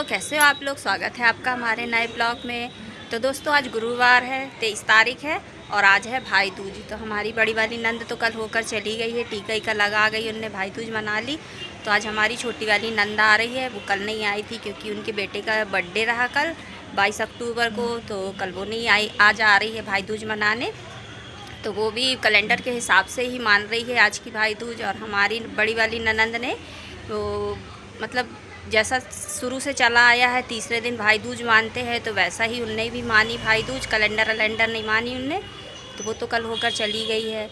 कैसे हो आप लोग। स्वागत है आपका हमारे नए ब्लॉग में। तो दोस्तों आज गुरुवार है, 23 तारीख है और आज है भाई दूज। तो हमारी बड़ी वाली नंद तो कल होकर चली गई है, टीका ईका लगा गई, उनने भाई दूज मना ली। तो आज हमारी छोटी वाली नंद आ रही है। वो कल नहीं आई थी क्योंकि उनके बेटे का बर्थडे रहा कल 22 अक्टूबर को, तो कल वो नहीं आई। आज आ रही है भाई दूज मनाने। तो वो भी कैलेंडर के हिसाब से ही मान रही है आज की भाई दूज। और हमारी बड़ी वाली ननंद ने तो मतलब जैसा शुरू से चला आया है, तीसरे दिन भाई दूज मानते हैं, तो वैसा ही उनने भी मानी भाई दूज। कैलेंडर नहीं मानी उनने, तो वो तो कल होकर चली गई है।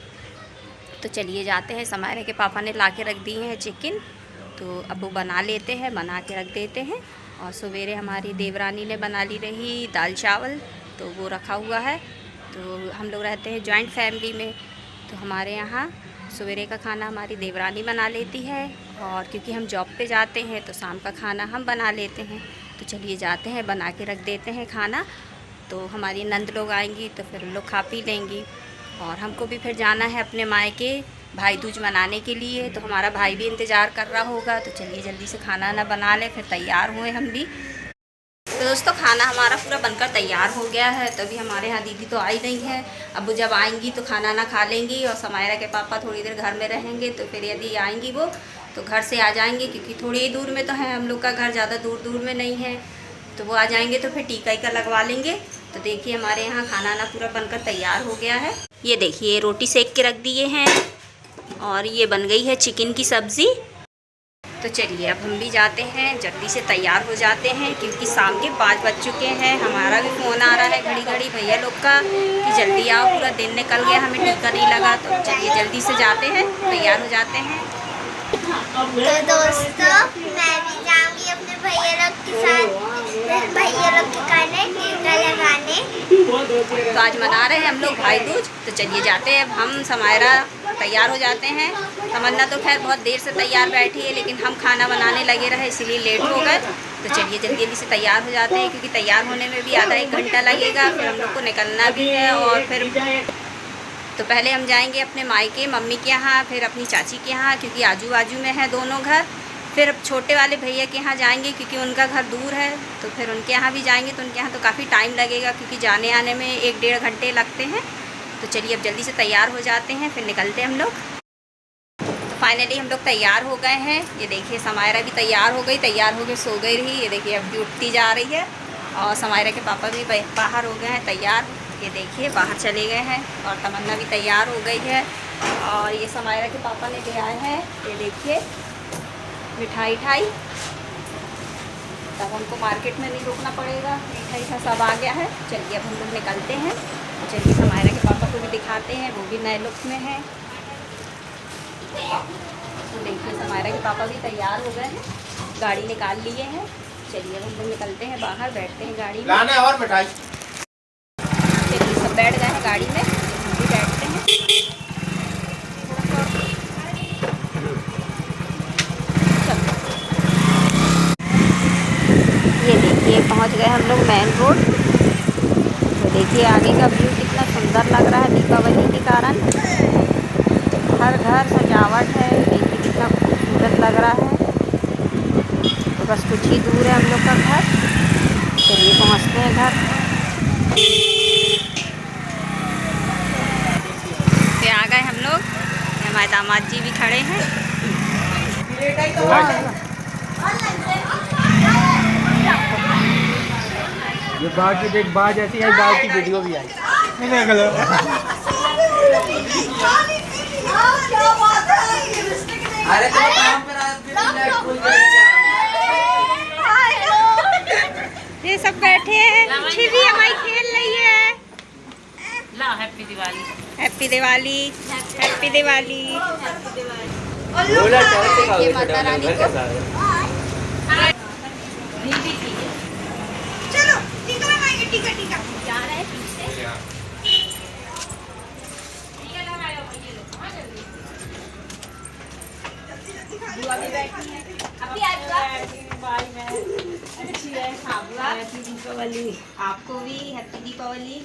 तो चलिए जाते हैं। समारे के पापा ने ला के रख दिए हैं चिकन, तो अब वो बना लेते हैं, बना के रख देते हैं। और सवेरे हमारी देवरानी ने बना ली रही दाल चावल, तो वो रखा हुआ है। तो हम लोग रहते हैं जॉइंट फैमिली में, तो हमारे यहाँ सवेरे का खाना हमारी देवरानी बना लेती है, और क्योंकि हम जॉब पे जाते हैं तो शाम का खाना हम बना लेते हैं। तो चलिए जाते हैं, बना के रख देते हैं खाना। तो हमारी नंद लोग आएंगी तो फिर उन लोग खा पी लेंगी, और हमको भी फिर जाना है अपने मायके भाई दूज मनाने के लिए। तो हमारा भाई भी इंतज़ार कर रहा होगा। तो चलिए जल्दी से खाना ना बना लें, फिर तैयार हुए हम भी। तो दोस्तों खाना हमारा पूरा बनकर तैयार हो गया है। तो अभी हमारे यहाँ दीदी तो आई नहीं है, अब वो जब आएंगी तो खाना ना खा लेंगी। और समायरा के पापा थोड़ी देर घर में रहेंगे, तो फिर यदि आएंगी वो तो घर से आ जाएंगे, क्योंकि थोड़ी ही दूर में तो है हम लोग का घर, ज़्यादा दूर दूर में नहीं है। तो वो आ जाएंगे तो फिर टीका ईका लगवा लेंगे। तो देखिए हमारे यहाँ खाना ना पूरा बनकर तैयार हो गया है। ये देखिए रोटी सेक के रख दिए हैं, और ये बन गई है चिकन की सब्ज़ी। तो चलिए अब हम भी जाते हैं, जल्दी से तैयार हो जाते हैं, क्योंकि शाम के 5 बज चुके हैं। हमारा भी फ़ोन आ रहा है घड़ी घड़ी भैया लोग का कि जल्दी आओ, पूरा दिन निकल गया, हमें टीका नहीं लगा। तो चलिए जल्दी से जाते हैं, तैयार हो जाते हैं। तो दोस्तों मैं भी जाऊंगी अपने भैया लोग के साथ, भैया लोग के खाने टीका लगाने। तो आज मना रहे हैं हम लोग भाई दूज। तो चलिए जाते हैं। अब हम समायरा तैयार हो जाते हैं। तमन्ना तो खैर बहुत देर से तैयार बैठी है, लेकिन हम खाना बनाने लगे रहे इसीलिए लेट हो गए। तो चलिए जल्दी जल्दी से तैयार हो जाते हैं, क्योंकि तैयार होने में भी आधा 1 घंटा लगेगा। फिर हम लोग को निकलना भी है, और फिर तो पहले हम जाएंगे अपने मायके मम्मी के यहाँ, फिर अपनी चाची के यहाँ, क्योंकि आजू बाजू में है दोनों घर। फिर छोटे वाले भैया के यहाँ जाएंगे, क्योंकि उनका घर दूर है। तो फिर उनके यहाँ भी जाएंगे, तो उनके यहाँ तो काफ़ी टाइम लगेगा, क्योंकि जाने आने में 1-1.5 घंटे लगते हैं। तो चलिए अब जल्दी से तैयार हो जाते हैं, फिर निकलते हैं हम लोग। तो फाइनली हम लोग तैयार हो गए हैं। ये देखिए समायरा भी तैयार हो गई, तैयार हो के सो गई रही। ये देखिए अब भी उठती जा रही है। और समायरा के पापा भी बाहर हो गए हैं तैयार। ये देखिए बाहर चले गए हैं, और तमन्ना भी तैयार हो गई है। और ये समायरा के पापा ने ले आए हैं, ये देखिए मिठाई ठाई। तब हमको मार्केट में नहीं रुकना पड़ेगा, मिठाई का सब आ गया है। चलिए अब हम लोग निकलते हैं। चलिए समायरा के पापा को भी दिखाते हैं, वो भी नए लुक में हैं। तो देखिए समायरा के पापा भी तैयार हो गए हैं, गाड़ी निकाल लिए हैं। चलिए अब हम लोग निकलते हैं बाहर, बैठते हैं गाड़ी में। लाना और मिठाई। चलिए सब बैठ गए हैं गाड़ी में, हम भी बैठते हैं। ये देखिए पहुंच गए हम लोग मेन रोड। तो देखिए आगे का व्यू कितना सुंदर लग रहा है दीपावली के कारण। हर घर सजावट है, देखिए कितना खूबसूरत लग रहा है। तो बस कुछ ही दूर है हम लोग का घर। चलिए पहुंचते हैं घर। फिर आ गए हम लोग, हमारे दामाद जी भी खड़े हैं। ये बाघ की देख, बाघ ऐसी आई, बाघ की वीडियो भी आई। अरे तो काम पे ये सब बैठे हैं, छिपी हमारी खेल रही है। ला happy Diwali, happy Diwali, happy Diwali. ये माता रानी को चलो टीका लगाएंगे, टीका टीका जा रहे हैं पीछे। बुआ भी बैठी है, अभी अच्छी है। हाँ बुआ, हैप्पी दीपावली आपको भी, हैप्पी दीपावली।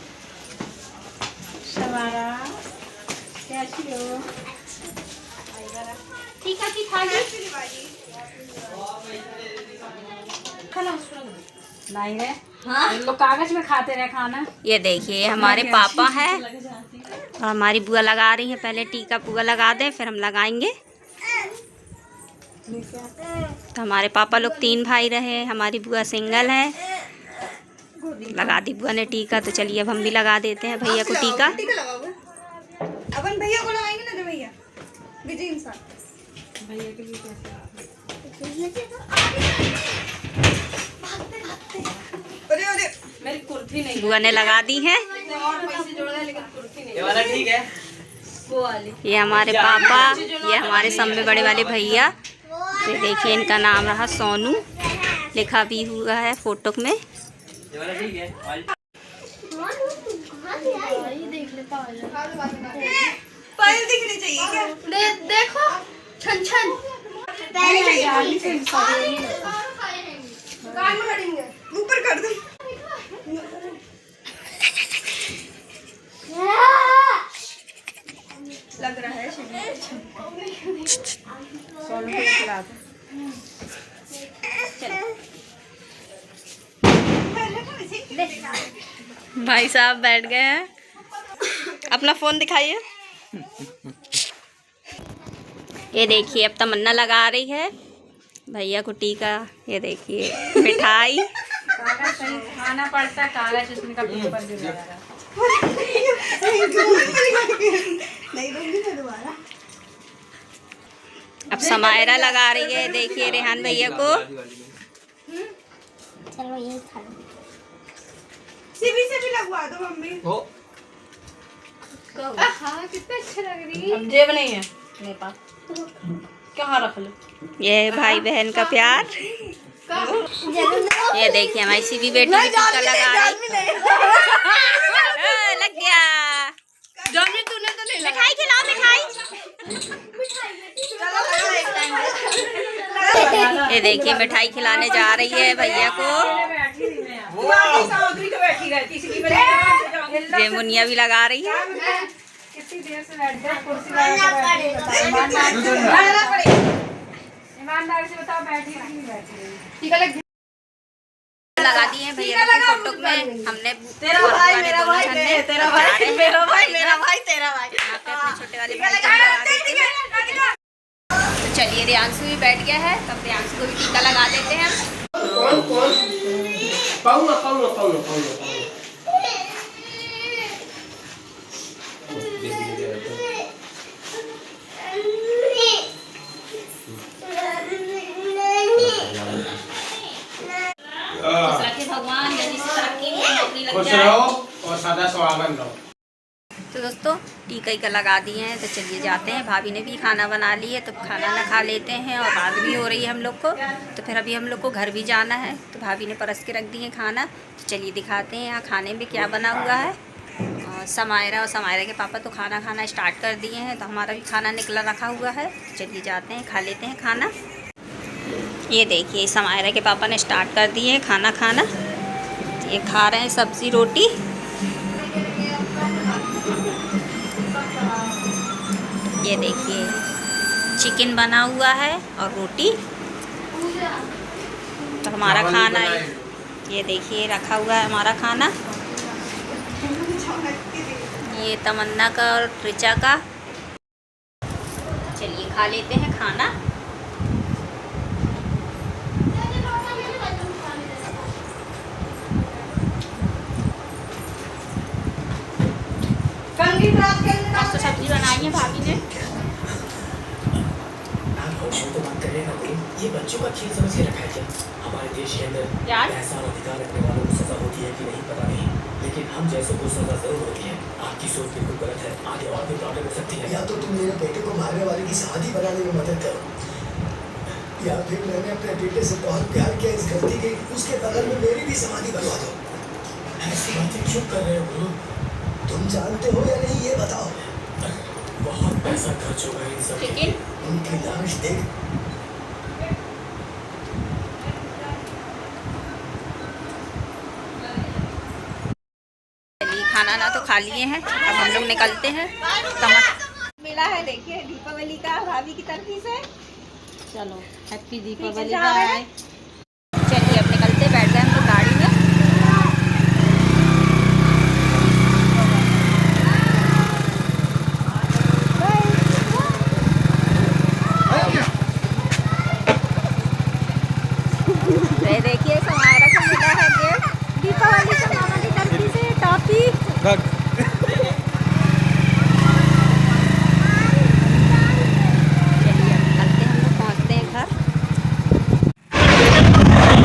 शवारा कैसी हो? टीका की थाली। नहीं रे हाँ लोग कागज में खाते रहे खाना। ये देखिए हमारे पापा है और हमारी बुआ लगा रही है। पहले टीका बुआ लगा दें फिर हम लगाएंगे। तो हमारे पापा लोग 3 भाई रहे, हमारी बुआ सिंगल है। लगा दी बुआ ने टीका। तो चलिए अब हम भी लगा देते हैं भैया को टीका। अपन भैया को लगाएंगे ना, भैया विजय इंसान भैया के लिए कैसे अरे अरे मेरी कुर्ती नहीं बुआ ने लगा दी है। और पैसे जोड़ गए लेकिन कुर्ती नहीं। ये वाला ठीक है। वो वाली ये हमारे पापा, ये हमारे सबसे बड़े वाले भैया। तो देखिए इनका नाम रहा सोनू, लिखा भी हुआ है फोटो में। ये वाला ठीक है। पायल दिखनी चाहिए क्या? देखो छन छन ऊपर कर दो। लग रहा है सोनू को खिला दो। भाई साहब बैठ गए हैं। अपना फोन दिखाइए। ये देखिए अब तमन्ना लगा रही है भैया को टीका। ये देखिए मिठाई। कागज सही खाना पड़ता है, कागज उसमें का पेपर भी लगा रहा। नहीं दूंगी मैं दोबारा। अब समायरा लगा रही है। देखिए रेहान भैया को। चलो ये खा लो। सीवी से भी लगवा दो मम्मी। हो हाँ कितना अच्छा लग रही है। अब जेब नहीं है मेरे पास, कहाँ रख लो। ये भाई बहन का प्यार। ये देखिए हमारी सीवी बेटी भी टीका लगा रही। लग गया। जानी तूने तो नहीं लगा। मिठाई खिलाओ मिठाई। ये देखिए मिठाई खिलाने जा रही है भैया को। ये मुनिया भी लगा रही है। कितनी देर से बैठ गए कुर्सी ईमानदारी से बताओ, बैठी नहीं बैठी। लगा दिए हैं भैया की फोटो में हमने। तेरा भाई मेरा भाई, तेरा भाई मेरा भाई, मेरा भाई तेरा भाई। यहाँ पे अपने छोटे वाले भाई को लगा देते हैं। तो चलिए रियांशु भी बैठ गया है, तब रियांशु को भी टीका लगा देते हैं हम। कौन पाऊंगा पाऊंगा पाऊंगा पाऊंगा। भगवान जल्दी से तरक्की नौकरी लग खुश जाए। रहो और सदा सुहागन रहो। तो दोस्तों टीका का लगा दिए हैं। तो चलिए जाते हैं। भाभी ने भी खाना बना ली है, तो खाना ना खा लेते हैं। और रात भी हो रही है हम लोग को। तो फिर अभी हम लोग को घर भी जाना है। तो भाभी ने परस के रख दिए खाना। तो चलिए दिखाते हैं यहाँ खाने में क्या बना हुआ है। समायरा और समायरा के पापा तो खाना स्टार्ट कर दिए हैं। तो हमारा भी खाना निकला रखा हुआ है। तो चलिए जाते हैं, खा लेते हैं खाना। ये देखिए समायरा के पापा ने स्टार्ट कर दिए खाना खाना। ये खा रहे हैं सब्ज़ी रोटी। ये देखिए चिकन बना हुआ है और रोटी। तो हमारा खाना ये देखिए रखा हुआ है हमारा खाना। ये तमन्ना का और रिचा का। चलिए खा लेते हैं खाना। आज तो सब्जी बनाई है भाभी ने। ये बच्चों का खेल समझ के रखा है क्या? हमारे देश के अंदर ऐसा अधिकार रखने वालों को सजा होती है कि नहीं पता नहीं, लेकिन हम जैसों को सजा जरूर होती है। आपकी सोच बिल्कुल गलत है। आगे और भी प्रॉब्लम हो सकती है। या तो तुम मेरे बेटे को मारने वाले की शादी बनाने में मदद करो, या फिर मैंने अपने बेटे से बहुत प्यार किया, इस गलती की उसके बगल में मेरी भी समाधि बनवा दो। ऐसी बातें क्यों कर रहे हो? तुम जानते हो या नहीं ये बताओ। बहुत पैसा खर्च होगा इन सब। उनकी लाश देख खाना ना तो खा लिए हैं, अब हम लोग निकलते हैं। मिला है देखिए दीपावली का भाभी की तरफ से। चलो हैप्पी दीपावली, जा रहे हैं। चलिए अब निकल भाग।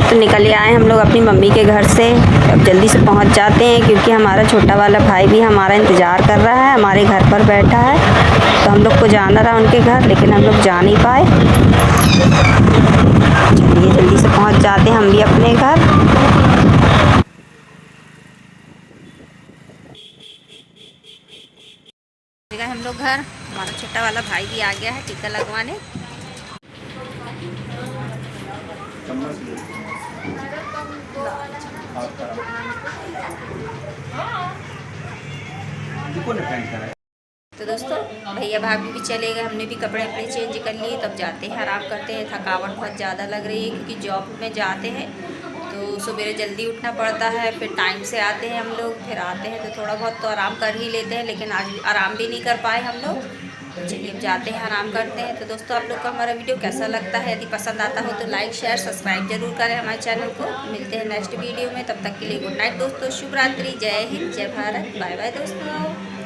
तो निकल आए हम लोग अपनी मम्मी के घर से। अब जल्दी से पहुंच जाते हैं क्योंकि हमारा छोटा वाला भाई भी हमारा इंतज़ार कर रहा है, हमारे घर पर बैठा है। तो हम लोग को जाना रहा उनके घर, लेकिन हम लोग जा नहीं पाए। चलिए जल्दी से पहुंच जाते हैं हम भी अपने घर। हम लोग घर, हमारा छोटा वाला भाई भी आ गया है टीका लगवाने। तो दोस्तों भैया भाभी भी चले गए, हमने भी कपड़े अपने चेंज कर लिए। तब जाते हैं, आराम करते हैं। थकावट बहुत ज़्यादा लग रही है क्योंकि जॉब में जाते हैं तो सवेरे जल्दी उठना पड़ता है, फिर टाइम से आते हैं हम लोग। फिर आते हैं तो थोड़ा बहुत तो आराम कर ही लेते हैं, लेकिन आज आराम भी नहीं कर पाए हम लोग। चलिए अब जाते हैं, आराम करते हैं। तो दोस्तों आप लोग को हमारा वीडियो कैसा लगता है? यदि पसंद आता हो तो लाइक शेयर सब्सक्राइब जरूर करें हमारे चैनल को। मिलते हैं नेक्स्ट वीडियो में, तब तक के लिए गुड नाइट दोस्तों, शुभ रात्रि, जय हिंद, जय भारत, बाय बाय दोस्तों।